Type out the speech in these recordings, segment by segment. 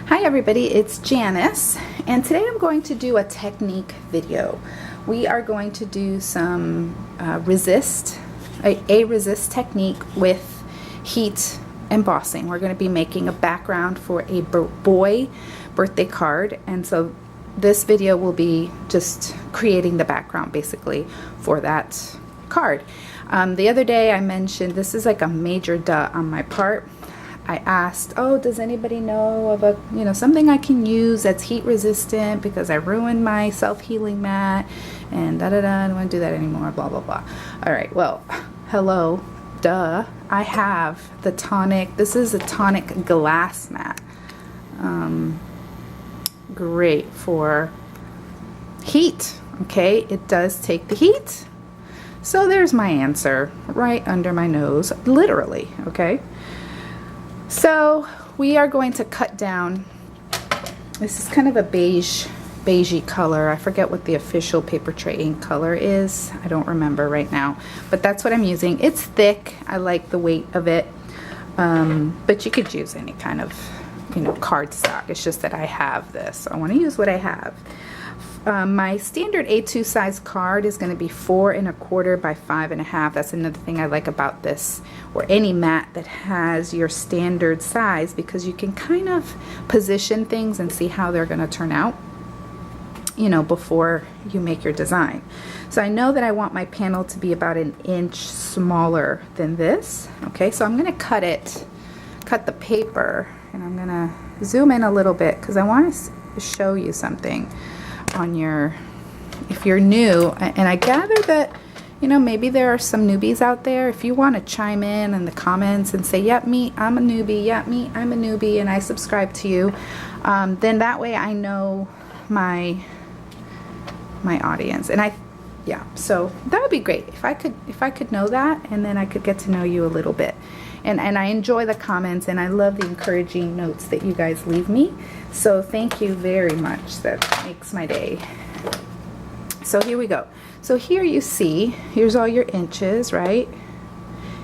Hi everybody, it's Janice, and today I'm going to do a technique video. We are going to do some a resist technique with heat embossing. We're going to be making a background for a boy birthday card, and so this video will be just creating the background basically for that card. The other day I mentioned this is like a major duh on my part. I asked, oh, does anybody know of a, something I can use that's heat resistant because I ruined my self-healing mat and I don't want to do that anymore, blah, blah, blah. All right, well, hello, duh. I have the Tonic, this is a Tonic glass mat. Great for heat, okay? It does take the heat. So there's my answer right under my nose, literally, okay? So we are going to cut down, this is kind of a beigey color. I forget what the official paper tray ink color is. I don't remember right now, but that's what I'm using. It's thick. I like the weight of it, but you could use any kind of, cardstock. It's just that I have this. I want to use what I have. My standard A2 size card is going to be 4 1/4 by 5 1/2. That's another thing I like about this, or any mat that has your standard size, because you can kind of position things and see how they're going to turn out, before you make your design. So I know that I want my panel to be about 1 inch smaller than this. Okay, so I'm going to cut the paper, and I'm going to zoom in a little bit because I want to show you something on if you're new, and I gather that maybe there are some newbies out there. If you want to chime in the comments and say, yep, me, I'm a newbie, yep, me, I'm a newbie, and I subscribe to you, then that way I know my audience, and so that would be great if I could know that, and then I could get to know you a little bit. And I enjoy the comments, and I love the encouraging notes that you guys leave me. So thank you very much. That makes my day. So here we go. So here you see, here's all your inches, right?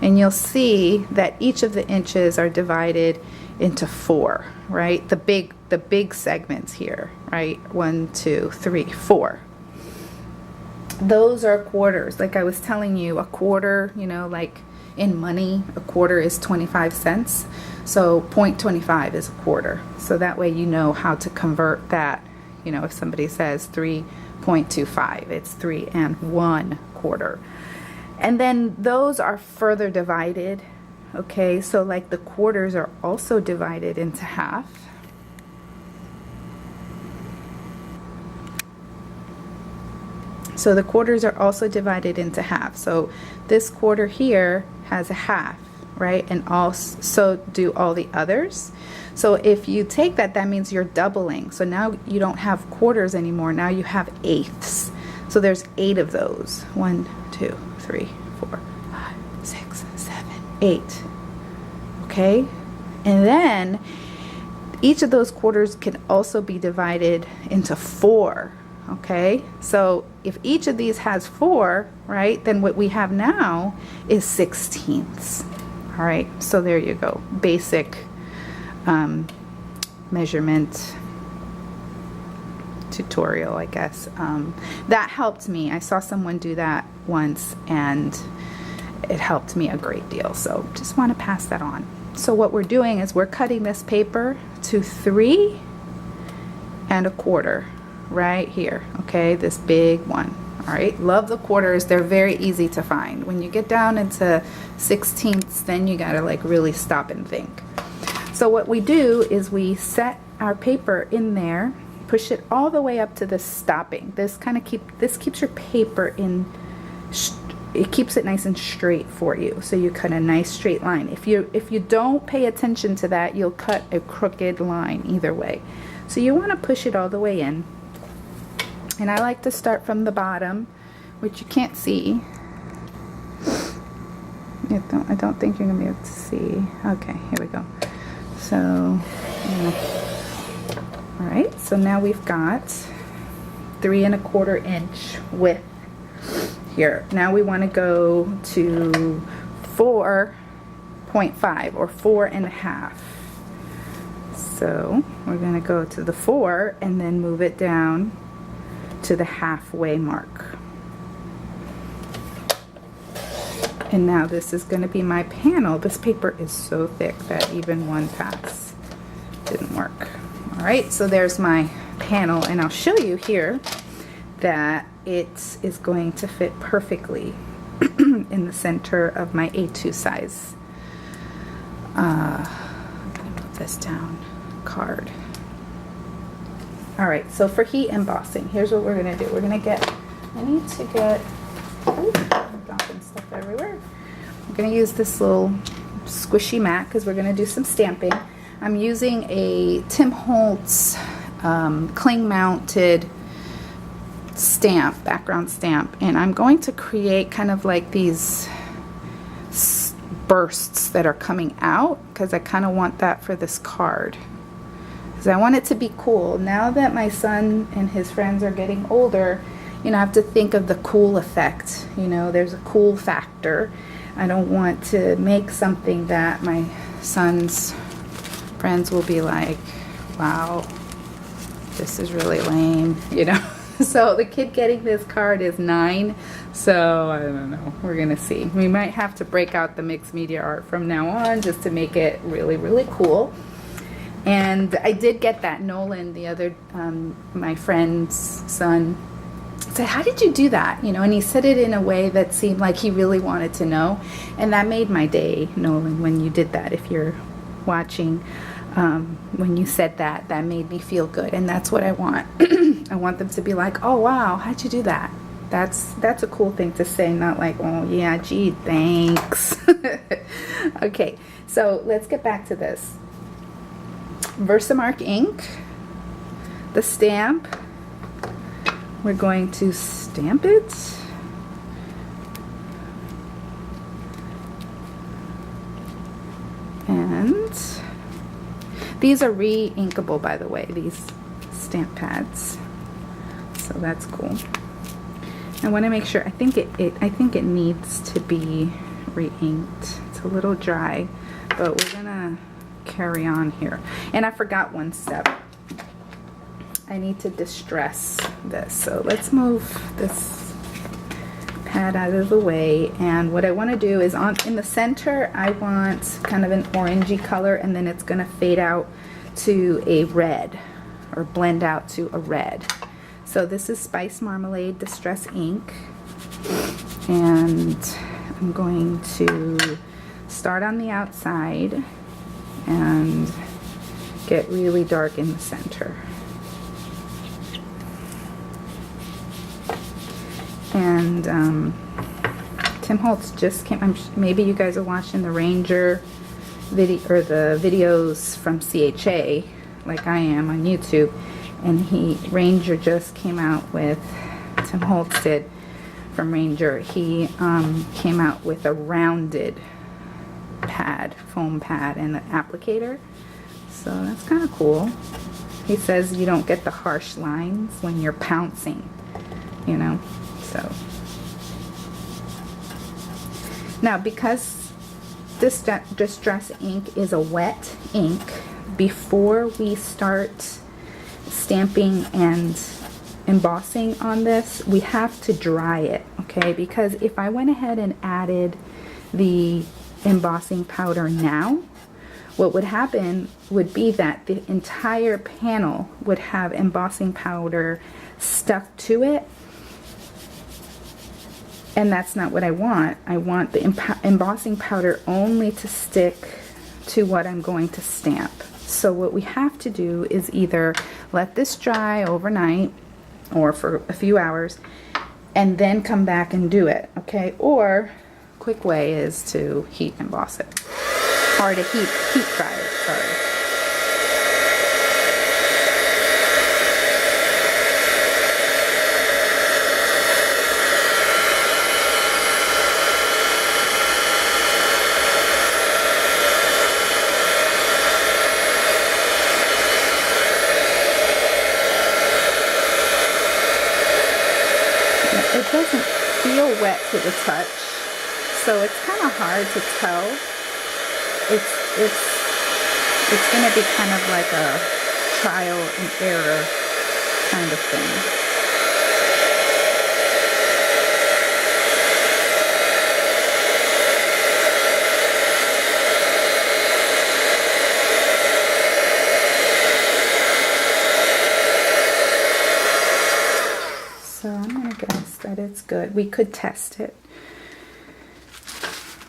And you'll see that each of the inches are divided into 4, right? The big segments here, right? 1, 2, 3, 4. Those are quarters. Like I was telling you, a quarter, like in money, a quarter is 25 cents. So 0.25 is a quarter. So that way you know how to convert that. If somebody says 3.25, it's 3 1/4. And then those are further divided. Okay, so like the quarters are also divided into half. So the quarters are also divided into half. So this quarter here has a half, right? And also do all the others. So if you take that, that means you're doubling. So now you don't have quarters anymore. Now you have eighths. So there's 8 of those. 1, 2, 3, 4, 5, 6, 7, 8. Okay? And then each of those quarters can also be divided into 4. Okay, so if each of these has 4, right, then what we have now is 16ths. All right, so there you go. Basic measurement tutorial, I guess. That helped me. I saw someone do that once, and it helped me a great deal. So just want to pass that on. So what we're doing is we're cutting this paper to 3 1/4. Right here, okay, this big one. All right, love the quarters. They're very easy to find. When you get down into 16ths, then you gotta like really stop and think. So what we do is we set our paper in there, push it all the way up to the stopping. This keeps your paper in, it keeps it nice and straight for you. So you cut a nice straight line. If you don't pay attention to that, you'll cut a crooked line either way. So you want to push it all the way in. And I like to start from the bottom, which you can't see. I don't think you're going to be able to see. Okay, here we go. So, all right, so now we've got 3 1/4 inch width here. Now we want to go to 4.5 or 4 1/2. So we're going to go to the 4 and then move it down to the halfway mark. And now this is going to be my panel. This paper is so thick that even one pass didn't work. All right, so there's my panel, and I'll show you here that it is going to fit perfectly in the center of my A2 size. I'm going to move this down card. All right, so for heat embossing, here's what we're going to do. We're going to get, I need to get, ooh, I'm dropping stuff everywhere. I'm going to use this little squishy mat because we're going to do some stamping. I'm using a Tim Holtz cling mounted stamp, background stamp, and I'm going to create kind of like these bursts that are coming out because I kind of want that for this card. Because I want it to be cool. Now that my son and his friends are getting older, you know, I have to think of the cool effect. You know, there's a cool factor. I don't want to make something that my son's friends will be like, wow, this is really lame, you know. So the kid getting this card is 9, so I don't know, we're gonna see. We might have to break out the mixed media art from now on just to make it really, really cool. And I did get that. Nolan, the other, my friend's son, said, how did you do that? You know, and he said it in a way that seemed like he really wanted to know. And that made my day, Nolan, when you did that. If you're watching, when you said that, that made me feel good. And that's what I want. I want them to be like, oh, wow, how'd you do that? That's a cool thing to say, not like, oh, yeah, gee, thanks. Okay, so let's get back to this. Versamark ink, the stamp, we're going to stamp it, and these are re-inkable, by the way, these stamp pads, so that's cool. I want to make sure, I think it needs to be re-inked. It's a little dry, but we're gonna carry on here. And I forgot one step. I need to distress this. So let's move this pad out of the way. And what I want to do is in the center, I want kind of an orangey color, and then it's going to fade out to a red, or blend out to a red. So this is Spice Marmalade Distress ink. And I'm going to start on the outside and get really dark in the center. And Tim Holtz just came, maybe you guys are watching the Ranger video, or the videos from CHA like I am on YouTube, and Ranger just came out with, Tim Holtz did from Ranger, he came out with a rounded pad, foam pad, and an applicator. So that's kind of cool. He says you don't get the harsh lines when you're pouncing, you know. So now, because this Distress ink is a wet ink, before we start stamping and embossing on this, we have to dry it, okay? Because if I went ahead and added the embossing powder now, what would happen would be that the entire panel would have embossing powder stuck to it, and that's not what I want. I want the embossing powder only to stick to what I'm going to stamp. So what we have to do is either let this dry overnight or for a few hours and then come back and do it, okay? Or quick way is to heat emboss it, or to heat dry it, sorry. It doesn't feel wet to the touch, so it's kind of hard to tell. It's going to be kind of like a trial and error kind of thing. So I'm going to guess that it's good. We could test it,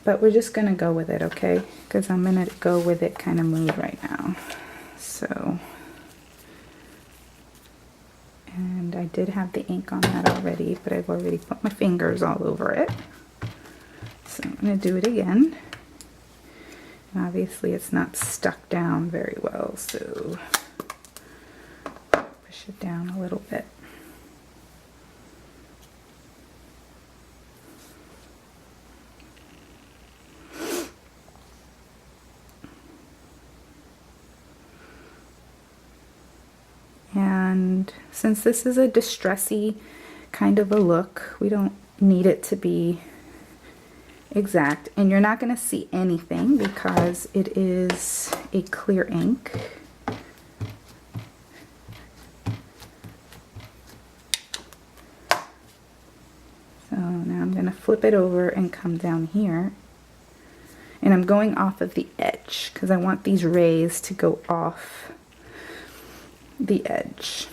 but we're just going to go with it, okay? Because I'm going to go with it kind of mood right now. So, and I did have the ink on that already, but I've already put my fingers all over it. So I'm going to do it again. And obviously it's not stuck down very well, so push it down a little bit. And since this is a distressy kind of a look, we don't need it to be exact. And you're not going to see anything because it is a clear ink. So now I'm going to flip it over and come down here. And I'm going off of the edge because I want these rays to go off the edge.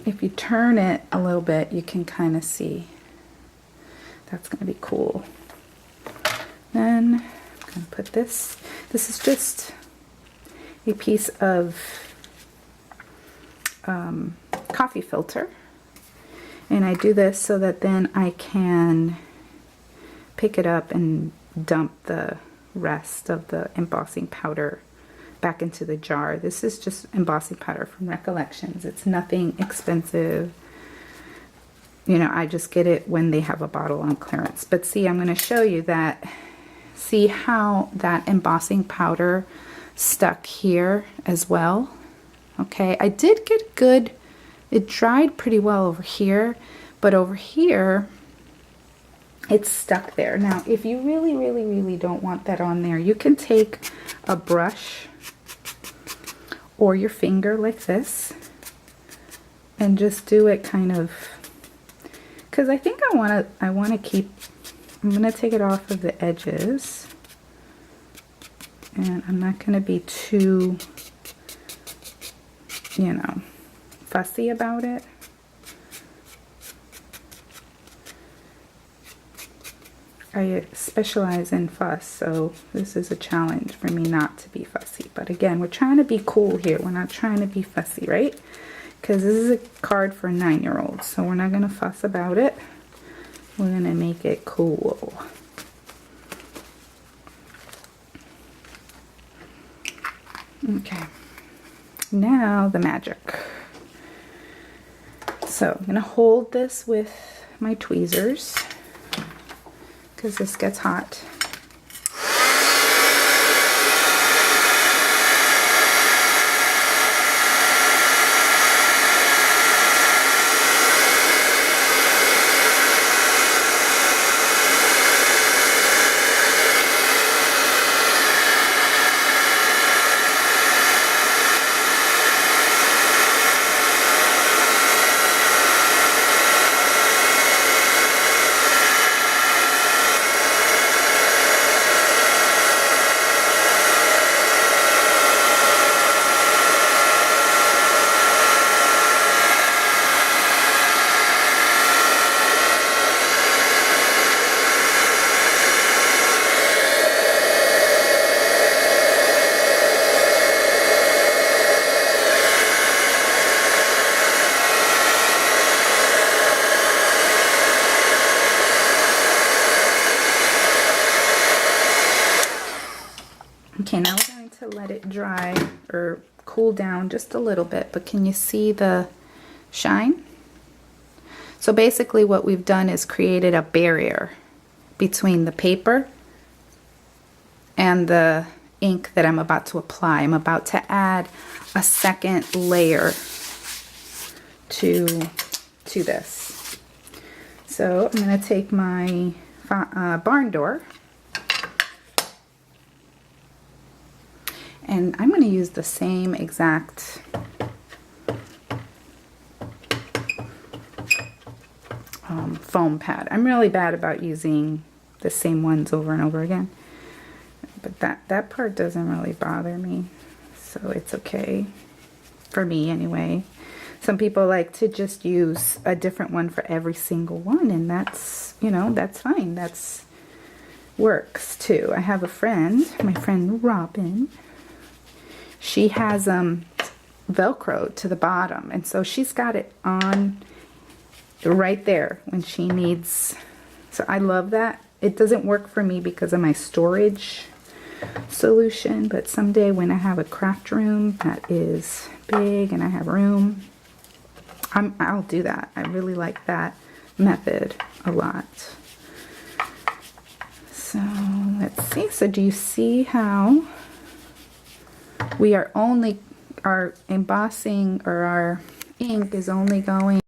If you turn it a little bit, you can kind of see. That's going to be cool. Then I'm going to put this. This is just a piece of coffee filter. And I do this so that then I can pick it up and dump the rest of the embossing powder back into the jar. This is just embossing powder from Recollections. It's nothing expensive. You know, I just get it when they have a bottle on clearance. But see, I'm going to show you that. See how that embossing powder stuck here as well? Okay, I did get good. It dried pretty well over here, but over here it's stuck there. Now, if you really don't want that on there, you can take a brush or your finger like this and just do it kind of, because I think I want to keep, I'm going to take it off of the edges, and I'm not going to be too, you know, fussy about it. I specialize in fuss, so this is a challenge for me not to be fussy. But again, we're trying to be cool here. We're not trying to be fussy, right? Because this is a card for 9-year-olds, so we're not going to fuss about it. We're going to make it cool. Okay, now the magic. So I'm going to hold this with my tweezers, because this gets hot. Okay, now we're going to let it dry or cool down just a little bit, but can you see the shine? So basically what we've done is created a barrier between the paper and the ink that I'm about to apply. I'm about to add a second layer to this. So I'm going to take my barn door And I'm going to use the same exact foam pad. I'm really bad about using the same ones over and over again. But that part doesn't really bother me. So it's okay. For me anyway. Some people like to just use a different one for every single one, and that's, you know, that's fine. That's works too. I have a friend, my friend Robin. She has Velcro to the bottom, and so she's got it on right there when she needs. So I love that. It doesn't work for me because of my storage solution, but someday when I have a craft room that is big and I have room, I'll do that. I really like that method a lot. So let's see. So do you see how we are only, our embossing or our ink is only going